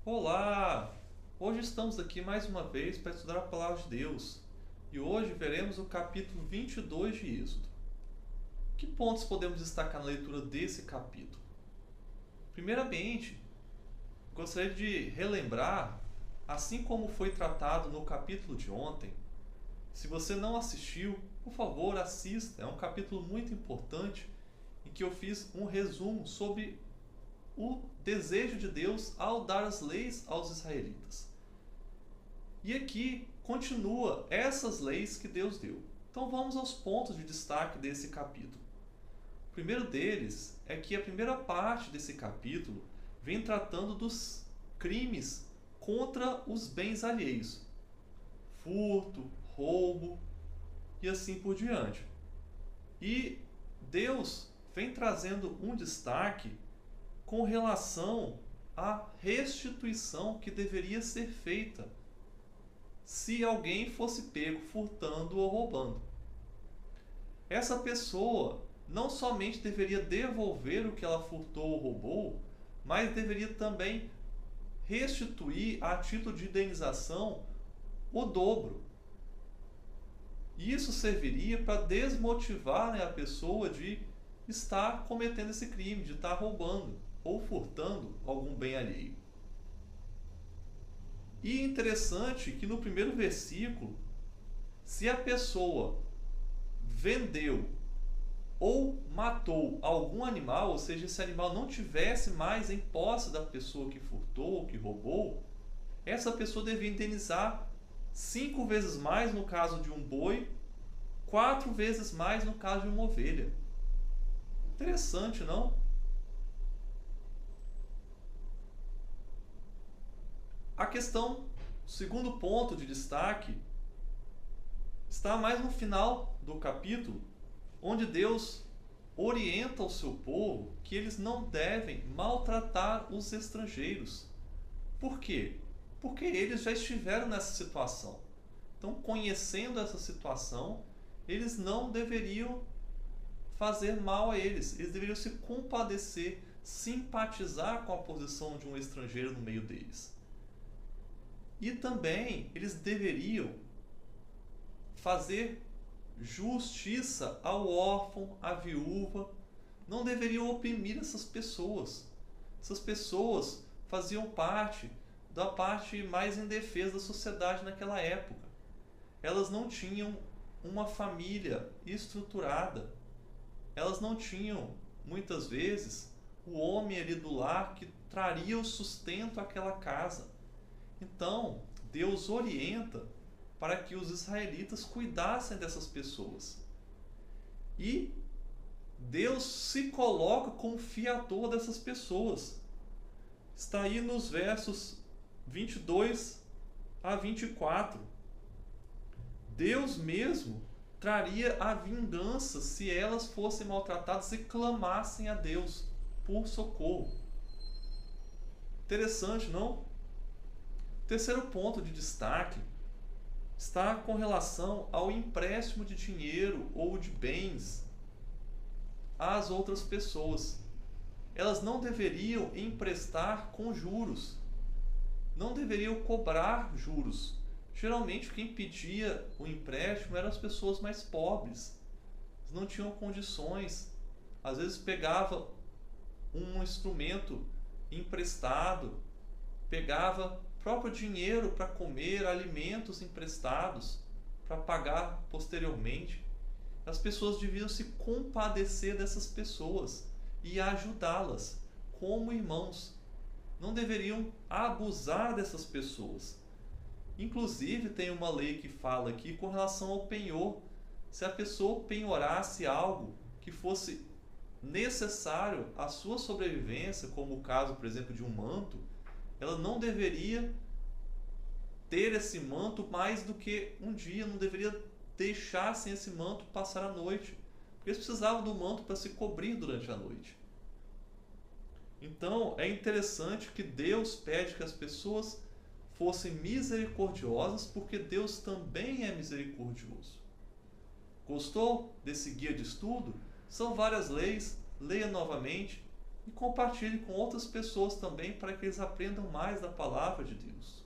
Olá! Hoje estamos aqui mais uma vez para estudar a Palavra de Deus e hoje veremos o capítulo 22 de Êxodo. Que pontos podemos destacar na leitura desse capítulo? Primeiramente, gostaria de relembrar, assim como foi tratado no capítulo de ontem. Se você não assistiu, por favor, assista. É um capítulo muito importante em que eu fiz um resumo sobre o desejo de Deus ao dar as leis aos israelitas. E aqui continua essas leis que Deus deu. Então vamos aos pontos de destaque desse capítulo. O primeiro deles é que a primeira parte desse capítulo vem tratando dos crimes contra os bens alheios. Furto, roubo e assim por diante. E Deus vem trazendo um destaque com relação à restituição que deveria ser feita se alguém fosse pego furtando ou roubando. Essa pessoa não somente deveria devolver o que ela furtou ou roubou, mas deveria também restituir a título de indenização o dobro. Isso serviria para desmotivar, a pessoa de estar cometendo esse crime, de estar roubando ou furtando algum bem alheio. E interessante que no primeiro versículo, se a pessoa vendeu ou matou algum animal, ou seja, esse animal não tivesse mais em posse da pessoa que furtou ou que roubou, essa pessoa devia indenizar 5 vezes mais no caso de um boi, 4 vezes mais no caso de uma ovelha. Interessante, não? A questão, o segundo ponto de destaque, está mais no final do capítulo, onde Deus orienta o seu povo que eles não devem maltratar os estrangeiros. Por quê? Porque eles já estiveram nessa situação. Então, conhecendo essa situação, eles não deveriam fazer mal a eles. Eles deveriam se compadecer, simpatizar com a posição de um estrangeiro no meio deles. E também eles deveriam fazer justiça ao órfão, à viúva. Não deveriam oprimir essas pessoas. Essas pessoas faziam parte da parte mais indefesa da sociedade naquela época. Elas não tinham uma família estruturada. Elas não tinham, muitas vezes, o homem ali do lar que traria o sustento àquela casa. Então, Deus orienta para que os israelitas cuidassem dessas pessoas. E Deus se coloca como fiador dessas pessoas. Está aí nos versos 22 a 24. Deus mesmo traria a vingança se elas fossem maltratadas e clamassem a Deus por socorro. Interessante, não? Terceiro ponto de destaque está com relação ao empréstimo de dinheiro ou de bens às outras pessoas. Elas não deveriam emprestar com juros, não deveriam cobrar juros. Geralmente quem pedia o empréstimo eram as pessoas mais pobres, eles não tinham condições, às vezes pegava um instrumento emprestado, pegava próprio dinheiro para comer, alimentos emprestados para pagar posteriormente. As pessoas deviam se compadecer dessas pessoas e ajudá-las como irmãos. Não deveriam abusar dessas pessoas. Inclusive tem uma lei que fala aqui com relação ao penhor. Se a pessoa penhorasse algo que fosse necessário à sua sobrevivência, como o caso, por exemplo, de um manto, ela não deveria ter esse manto mais do que um dia, não deveria deixar sem esse manto passar a noite, porque eles precisavam do manto para se cobrir durante a noite. Então é interessante que Deus pede que as pessoas fossem misericordiosas, porque Deus também é misericordioso. Gostou desse guia de estudo? São várias leis, leia novamente. e compartilhe com outras pessoas também para que eles aprendam mais da palavra de Deus.